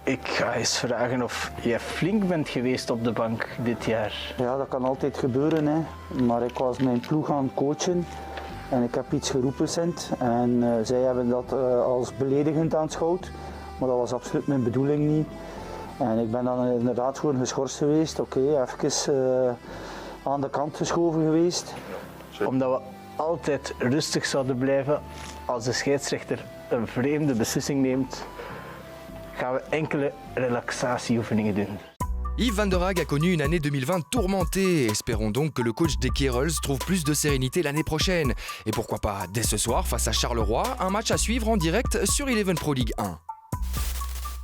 Ik ga eens vragen of jij flink bent geweest op de bank dit jaar. Ja, dat kan altijd gebeuren, hè. Maar ik was mijn ploeg aan het coachen en ik heb iets geroepen Sint. En zij hebben dat als beledigend aanschouwd, maar dat was absoluut mijn bedoeling niet. En ik ben dan inderdaad gewoon geschorst geweest, even aan de kant geschoven geweest. Omdat we altijd rustig zouden blijven als de scheidsrechter een vreemde beslissing neemt, gaan we enkele relaxatieoefeningen doen. Yves Van der Haag a connu une année 2020 tourmentée. Espérons donc que le coach des Kierels trouve plus de sérénité l'année prochaine. Et pourquoi pas dès ce soir face à Charleroi, un match à suivre en direct sur Eleven Pro League 1.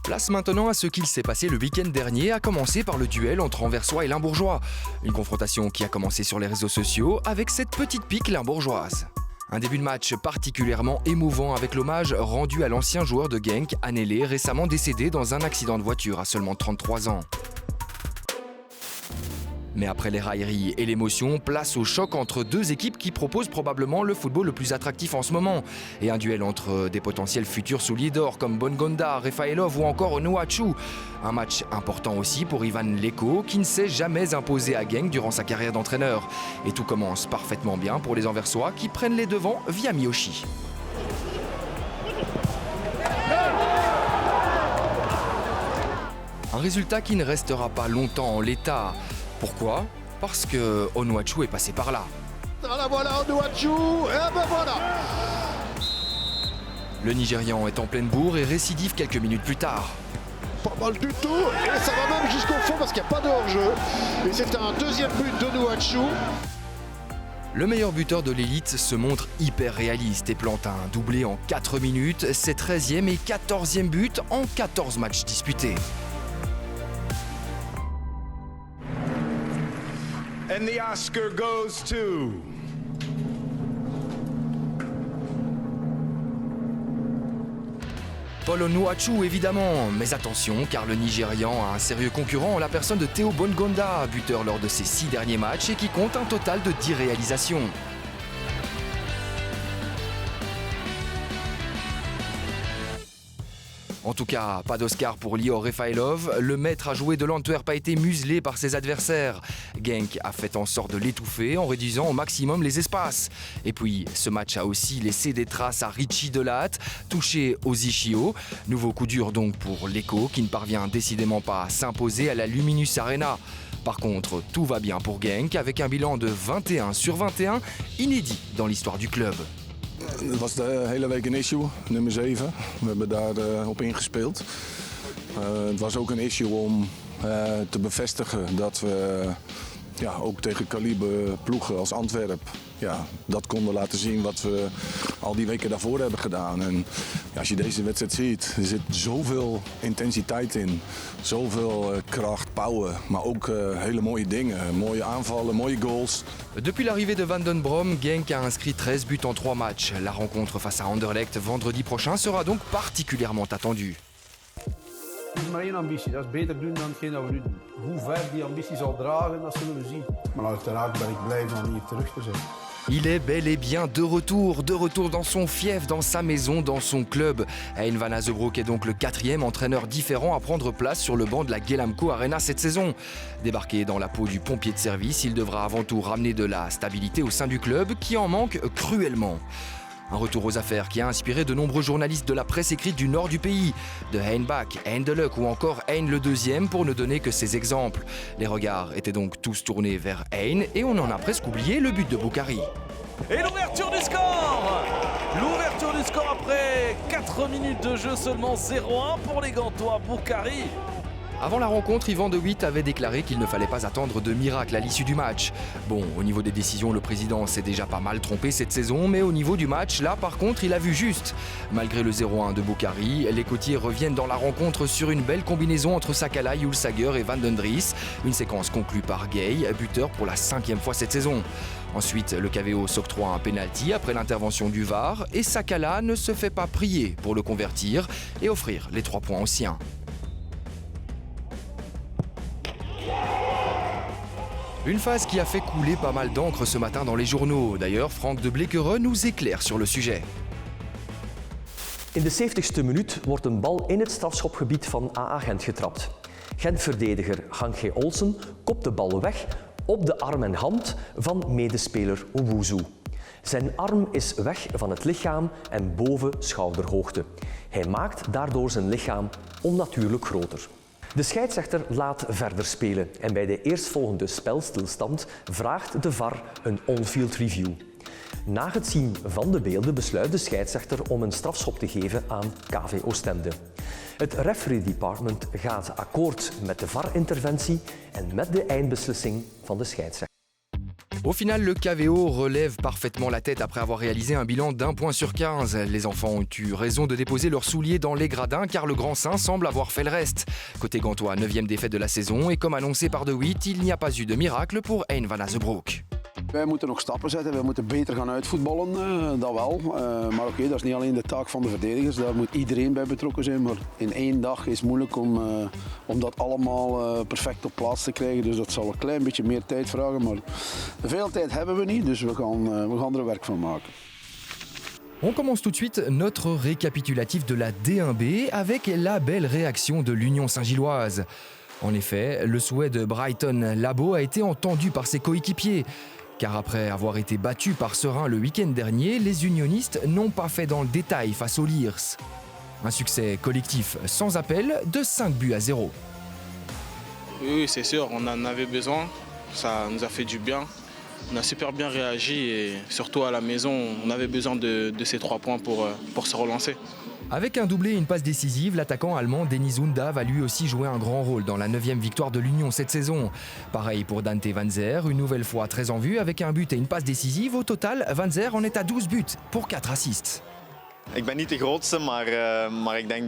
Place maintenant à ce qu'il s'est passé le week-end dernier, à commencer par le duel entre Anversois et Limbourgeois. Une confrontation qui a commencé sur les réseaux sociaux avec cette petite pique limbourgeoise. Un début de match particulièrement émouvant avec l'hommage rendu à l'ancien joueur de Genk, Annelé, récemment décédé dans un accident de voiture à seulement 33 ans. Mais après les railleries et l'émotion, place au choc entre deux équipes qui proposent probablement le football le plus attractif en ce moment. Et un duel entre des potentiels futurs souliers d'or comme Bongonda, Refaelov ou encore Onuachu. Un match important aussi pour Ivan Leko qui ne s'est jamais imposé à Genk durant sa carrière d'entraîneur. Et tout commence parfaitement bien pour les Anversois qui prennent les devants via Miyoshi. Un résultat qui ne restera pas longtemps en l'état. Pourquoi ? Parce que Onuachu est passé par là. La voilà Onuachu, et ben voilà. Le Nigérian est en pleine bourre et récidive quelques minutes plus tard. Pas mal du tout, et ça va même jusqu'au fond parce qu'il n'y a pas de hors-jeu. Et c'est un deuxième but d'Onuachu. Le meilleur buteur de l'élite se montre hyper réaliste et plante un doublé en 4 minutes, ses 13e et 14e buts en 14 matchs disputés. And the Oscar goes to... Paul Onuachu évidemment, mais attention car le Nigérian a un sérieux concurrent en la personne de Théo Bongonda, buteur lors de ses 6 derniers matchs et qui compte un total de 10 réalisations. En tout cas, pas d'Oscar pour Lior Refaelov. Le maître à jouer de l'Antwerp a été muselé par ses adversaires. Genk a fait en sorte de l'étouffer en réduisant au maximum les espaces. Et puis, ce match a aussi laissé des traces à Richie Delahatte, touché aux Ishio. Nouveau coup dur donc pour Leko qui ne parvient décidément pas à s'imposer à la Luminus Arena. Par contre, tout va bien pour Genk avec un bilan de 21/21, inédit dans l'histoire du club. Het was de hele week een issue, nummer 7. We hebben daar op ingespeeld. Het was ook een issue om te bevestigen dat we ook tegen kaliber ploegen als Antwerp dat konden laten zien wat we al die weken daarvoor hebben gedaan. En als je deze wedstrijd ziet, er zit zoveel intensiteit in. Zoveel kracht, power, maar ook hele mooie dingen. Mooie aanvallen, mooie goals. Depuis l'arrivée de Van den Brom, Genk a inscrit 13 buts en 3 matchs. La rencontre face à Anderlecht vendredi prochain sera donc particulièrement attendue. Er is maar één ambitie, dat is beter doen dan hetgeen dat we nu doen. Hoe ver die ambitie zal dragen, dat zullen we zien. Maar uiteraard ben ik blij van hier terug te zijn. Il est bel et bien de retour dans son fief, dans sa maison, dans son club. Hein Van Azebroek est donc le 4e entraîneur différent à prendre place sur le banc de la Gelamco Arena cette saison. Débarqué dans la peau du pompier de service, il devra avant tout ramener de la stabilité au sein du club qui en manque cruellement. Un retour aux affaires qui a inspiré de nombreux journalistes de la presse écrite du nord du pays, de Heinbach, Hein de Luc ou encore Hein le 2e pour ne donner que ces exemples. Les regards étaient donc tous tournés vers Hein et on en a presque oublié le but de Boukari. Et l'ouverture du score! L'ouverture du score après 4 minutes de jeu, seulement 0-1 pour les Gantois. Boukari. Avant la rencontre, Yvan De Witt avait déclaré qu'il ne fallait pas attendre de miracle à l'issue du match. Bon, au niveau des décisions, le président s'est déjà pas mal trompé cette saison, mais au niveau du match, là par contre, il a vu juste. Malgré le 0-1 de Boukari, les Côtiers reviennent dans la rencontre sur une belle combinaison entre Sakala, Hulsager et Van den Dries. Une séquence conclue par Gay, buteur pour la 5e fois cette saison. Ensuite, le KVO s'octroie un pénalty après l'intervention du VAR et Sakala ne se fait pas prier pour le convertir et offrir les 3 points aux siens. Une phase qui a fait couler pas mal d'encre ce matin dans les journaux. D'ailleurs, Franck de Bleekeren nous éclaire sur le sujet. In de 70ste minuut wordt een bal in het strafschopgebied van AA Gent getrapt. Gent-verdediger Hank Olsen kopt de bal weg op de arm en hand van medespeler Owusu. Zijn arm is weg van het lichaam en boven schouderhoogte. Hij maakt daardoor zijn lichaam onnatuurlijk groter. De scheidsrechter laat verder spelen en bij de eerstvolgende spelstilstand vraagt de VAR een on-field review. Na het zien van de beelden besluit de scheidsrechter om een strafschop te geven aan KV Oostende. Het referee department gaat akkoord met de VAR-interventie en met de eindbeslissing van de scheidsrechter. Au final, le KVO relève parfaitement la tête après avoir réalisé un bilan d'1 point sur 15. Les enfants ont eu raison de déposer leurs souliers dans les gradins car le Grand Saint semble avoir fait le reste. Côté gantois, 9e défaite de la saison et comme annoncé par De Witt, il n'y a pas eu de miracle pour Hein van Azebroek. Wij moeten nog stappen zetten, wij moeten beter gaan uitvoetballen, dat wel. Maar oké, dat is niet alleen de taak van de verdedigers, daar moet iedereen bij betrokken zijn. Maar in 1 dag is het moeilijk om dat allemaal perfect op plaats te krijgen. Dus dat zal een klein beetje meer tijd vragen. Maar veel tijd hebben we niet, dus we gaan er werk van maken. On commence tout de suite notre récapitulatif de la D1B avec la belle réaction de l'Union Saint-Gilloise. En effet, le souhait de Brighton Labo a été entendu par ses coéquipiers. Car après avoir été battus par Serein le week-end dernier, les unionistes n'ont pas fait dans le détail face aux Liers. Un succès collectif sans appel de 5-0. Oui, c'est sûr, on en avait besoin. Ça nous a fait du bien. On a super bien réagi et surtout à la maison, on avait besoin de ces 3 points pour se relancer. Avec un doublé et une passe décisive, l'attaquant allemand Denis Zunda va lui aussi jouer un grand rôle dans la 9e victoire de l'Union cette saison. Pareil pour Dante Van Zer, une nouvelle fois très en vue avec un but et une passe décisive. Au total, Van Zer en est à 12 buts pour 4 assists. Ik ben niet de grootste, maar ik denk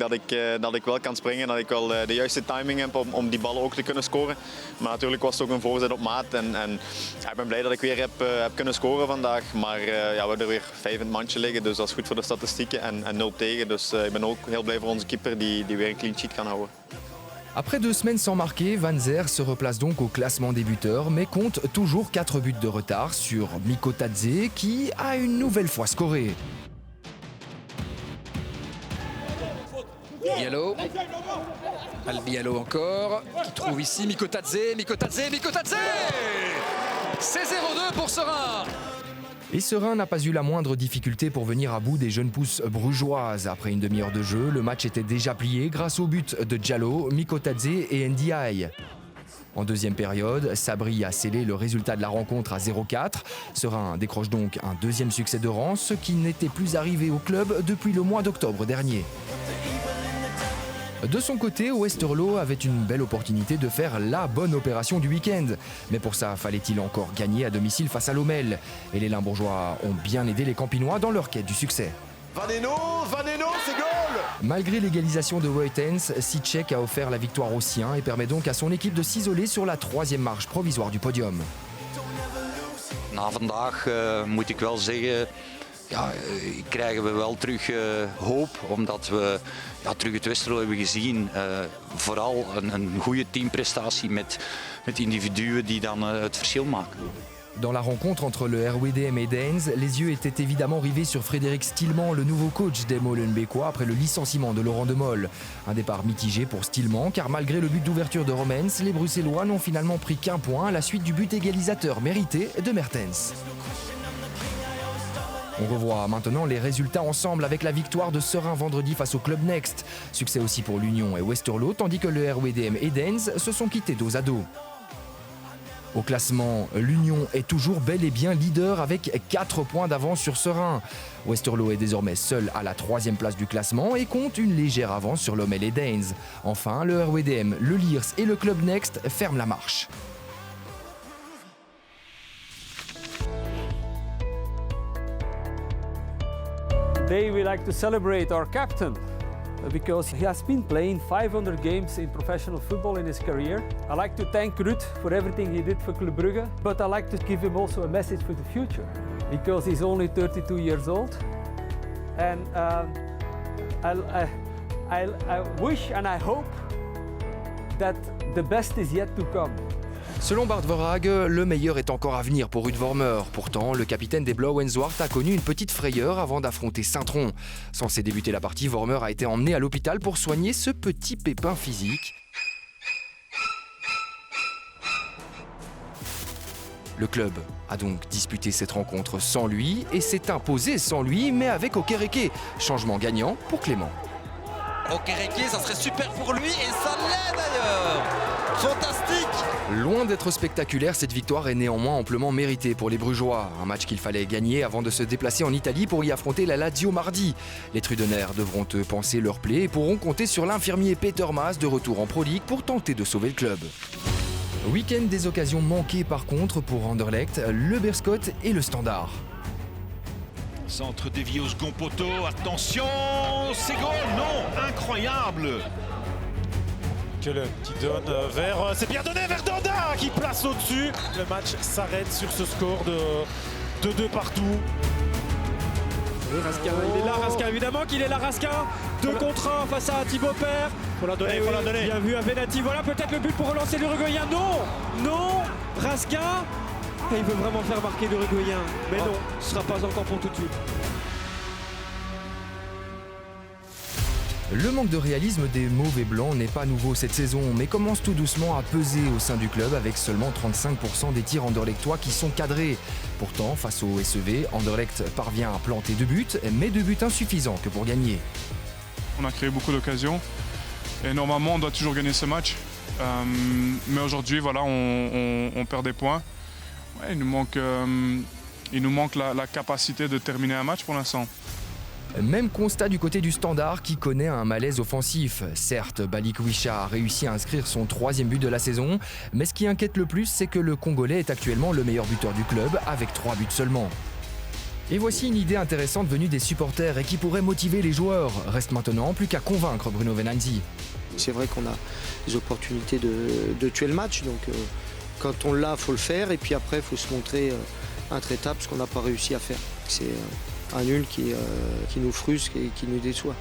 dat ik wel kan springen. Dat ik wel de juiste timing heb om die ballen ook te kunnen scoren. Maar natuurlijk was het ook een voorzet op maat. En ik ben blij dat ik weer heb kunnen scoren vandaag. Maar we hebben er weer 5 in het mandje liggen. Dus dat is goed voor de statistieken. En 0 tegen. Dus ik ben ook heel blij voor onze keeper die weer een clean sheet kan houden. Après 2 semaines sans marquer, Van Zer se replace donc au classement des buteurs, mais compte toujours 4 buts de retard sur Miko Tadze, qui a une nouvelle fois scoré. Bialo, Albialo encore, qui trouve ici Miko Tadze. C'est 0-2 pour Serein. Et Serein n'a pas eu la moindre difficulté pour venir à bout des jeunes pousses brugeoises. Après une demi-heure de jeu, le match était déjà plié grâce au but de Diallo, Miko Tadze et Ndiaye. En deuxième période, Sabri a scellé le résultat de la rencontre à 0-4. Serein décroche donc un 2e succès de rang, ce qui n'était plus arrivé au club depuis le mois d'octobre dernier. De son côté, Westerlo avait une belle opportunité de faire la bonne opération du week-end. Mais pour ça, fallait-il encore gagner à domicile face à Lommel. Et les Limbourgeois ont bien aidé les Campinois dans leur quête du succès. Vaneno, c'est goal! Malgré l'égalisation de Woytens, Sicek a offert la victoire aux siens et permet donc à son équipe de s'isoler sur la 3e marche provisoire du podium. Na vandaag moet ik wel zeggen, krijgen we wel terug hoop, omdat we terug het Westerlo hebben gezien. Vooral een goede teamprestatie met individuen die dan het verschil maken. Dans la rencontre entre le RWDM et Daines, les yeux étaient évidemment rivés sur Frédéric Stillman, le nouveau coach des Molenbeekois après le licenciement de Laurent Demol. Un départ mitigé pour Stillman, car malgré le but d'ouverture de Romens, les Bruxellois n'ont finalement pris qu'1 point à la suite du but égalisateur mérité de Mertens. On revoit maintenant les résultats ensemble avec la victoire de Serein vendredi face au Club Next. Succès aussi pour l'Union et Westerlo, tandis que le RWDM et Daines se sont quittés dos à dos. Au classement, l'Union est toujours bel et bien leader avec 4 points d'avance sur Serein. Westerlo est désormais seul à la 3e place du classement et compte une légère avance sur Lommel et Daines. Enfin, le RWDM, le Liers et le Club Next ferment la marche. Today we like to celebrate our captain because he has been playing 500 games in professional football in his career. I like to thank Ruud for everything he did for Club Brugge, but I like to give him also a message for the future because he's only 32 years old. And I wish and I hope that the best is yet to come. Selon Bart Verhaeghe, le meilleur est encore à venir pour Ruud Vormer. Pourtant, le capitaine des Blauwen Zwart a connu une petite frayeur avant d'affronter Saint-Tron. Censé débuter la partie, Vormer a été emmené à l'hôpital pour soigner ce petit pépin physique. Le club a donc disputé cette rencontre sans lui et s'est imposé sans lui, mais avec Okereke. Changement gagnant pour Clément. Okereke, ça serait super pour lui et ça l'est d'ailleurs. Fantastique. Loin d'être spectaculaire, cette victoire est néanmoins amplement méritée pour les Brugeois. Un match qu'il fallait gagner avant de se déplacer en Italie pour y affronter la Lazio mardi. Les Trudenaires devront eux penser leur plaie et pourront compter sur l'infirmier Peter Maas de retour en Pro League pour tenter de sauver le club. Week-end des occasions manquées par contre pour Anderlecht, le Beerschot et le Standard. Centre dévié au second poteau, attention, c'est goal, non, incroyable. Keulen qui donne vers, c'est bien donné vers Danda qui place au-dessus. Le match s'arrête sur ce score de 2 partout. Raskin, il est là, Raskin, évidemment qu'il est là, Raskin. 2 contre 1 face à Thibaut Père. Faut la donner, faut la donner. Bien vu à Venati, voilà peut-être le but pour relancer l'Uruguayen. Non, Raskin. Il veut vraiment faire marquer l'Uruguayen, mais non, ce ne sera pas encore pour tout de suite. Le manque de réalisme des mauvais blancs n'est pas nouveau cette saison, mais commence tout doucement à peser au sein du club avec seulement 35% des tirs anderlechtois qui sont cadrés. Pourtant, face au SEV, Anderlecht parvient à planter 2 buts, mais 2 buts insuffisants que pour gagner. On a créé beaucoup d'occasions et normalement on doit toujours gagner ce match. Mais aujourd'hui, voilà, on perd des points. Ouais, il nous manque la capacité de terminer un match pour l'instant. Même constat du côté du Standard qui connaît un malaise offensif. Certes, Balikwisha a réussi à inscrire son 3e but de la saison, mais ce qui inquiète le plus, c'est que le Congolais est actuellement le meilleur buteur du club avec 3 buts seulement. Et voici une idée intéressante venue des supporters et qui pourrait motiver les joueurs. Reste maintenant plus qu'à convaincre Bruno Venanzi. C'est vrai qu'on a des opportunités de tuer le match, donc quand on l'a, il faut le faire et puis après il faut se montrer intraitable ce qu'on n'a pas réussi à faire. C'est un nul qui nous frustre et qui nous déçoit.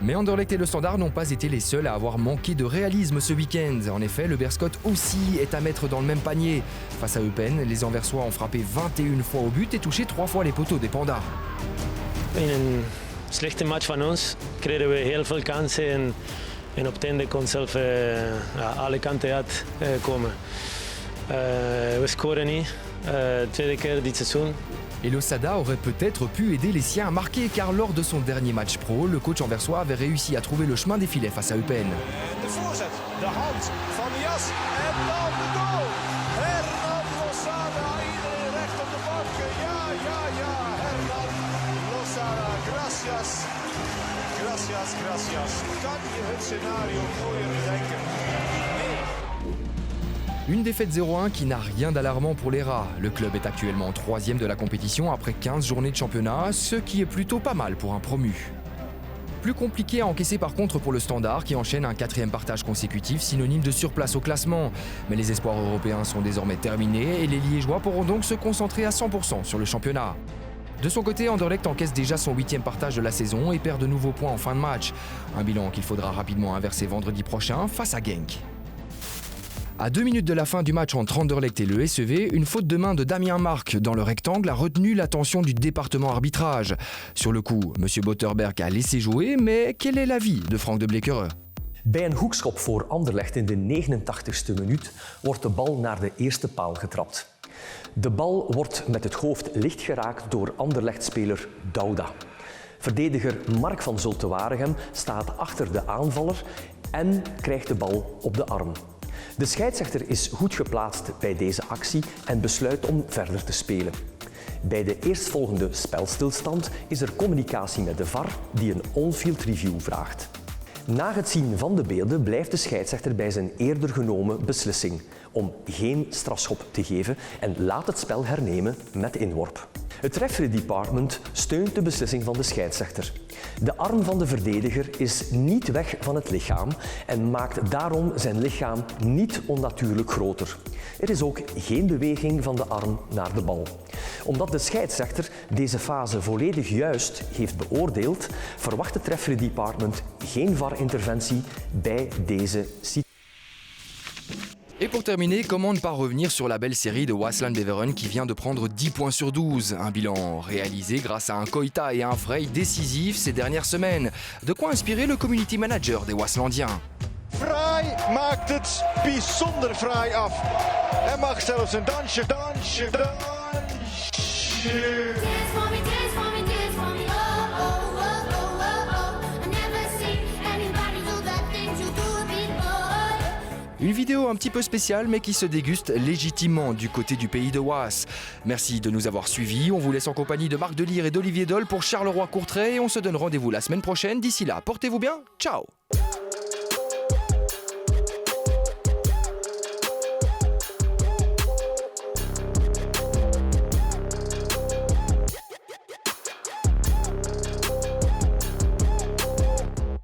Mais Anderlecht et le Standard n'ont pas été les seuls à avoir manqué de réalisme ce week-end. En effet, le Beerschot aussi est à mettre dans le même panier. Face à Eupen, les Anversois ont frappé 21 fois au but et touché 3 fois les poteaux des Pandas. In een slechte match van ons kregen we heel veel kansen en op het einde kon zelf alle kanten uit komen. We scoren niet, tweede keer dit seizoen. Et le Sada aurait peut-être pu aider les siens à marquer car lors de son dernier match pro, le coach anversois avait réussi à trouver le chemin des filets face à Eupen. De voorzet, de hand van Diaz en dan de goal. Hernan Losada, iedereen recht op de bank. Ja, Hernan Losada, gracias. Kan je het scenario mooier bedenken? Nee. Une défaite 0-1 qui n'a rien d'alarmant pour les Rats. Le club est actuellement 3e de la compétition après 15 journées de championnat, ce qui est plutôt pas mal pour un promu. Plus compliqué à encaisser par contre pour le Standard qui enchaîne un 4e partage consécutif synonyme de surplace au classement. Mais les espoirs européens sont désormais terminés et les Liégeois pourront donc se concentrer à 100% sur le championnat. De son côté, Anderlecht encaisse déjà son 8e partage de la saison et perd de nouveaux points en fin de match. Un bilan qu'il faudra rapidement inverser vendredi prochain face à Genk. À 2 minutes de la fin du match entre Anderlecht et le SEV, une faute de main de Damien Marc dans le rectangle a retenu l'attention du département arbitrage. Sur le coup, M. Botterberg a laissé jouer, mais quel est l'avis de Frank de Bleekere? Bij een hoekschop voor Anderlecht in de 89ste minuut wordt de bal naar de eerste paal getrapt. De bal wordt met het hoofd licht geraakt door Anderlecht-speler Douda. Verdediger Mark van Zulte-Waregem staat achter de aanvaller en krijgt de bal op de arm. De scheidsrechter is goed geplaatst bij deze actie en besluit om verder te spelen. Bij de eerstvolgende spelstilstand is er communicatie met de VAR die een on-field review vraagt. Na het zien van de beelden blijft de scheidsrechter bij zijn eerder genomen beslissing om geen strafschop te geven en laat het spel hernemen met inworp. Het referee department steunt de beslissing van de scheidsrechter. De arm van de verdediger is niet weg van het lichaam en maakt daarom zijn lichaam niet onnatuurlijk groter. Er is ook geen beweging van de arm naar de bal. Omdat de scheidsrechter deze fase volledig juist heeft beoordeeld, verwacht het referee department geen VAR-interventie bij deze situatie. Et pour terminer, comment ne pas revenir sur la belle série de Waasland-Beveren qui vient de prendre 10 points sur 12. Un bilan réalisé grâce à un Koita et un Frey décisifs ces dernières semaines. De quoi inspirer le community manager des Waaslandiens. Frey maakt het bijzonder fraai af. Hij mag zelfs een dansje. Une vidéo un petit peu spéciale mais qui se déguste légitimement du côté du pays de Waas. Merci de nous avoir suivis. On vous laisse en compagnie de Marc Delire et d'Olivier Dole pour Charleroi-Courtrai et on se donne rendez-vous la semaine prochaine. D'ici là, portez-vous bien. Ciao.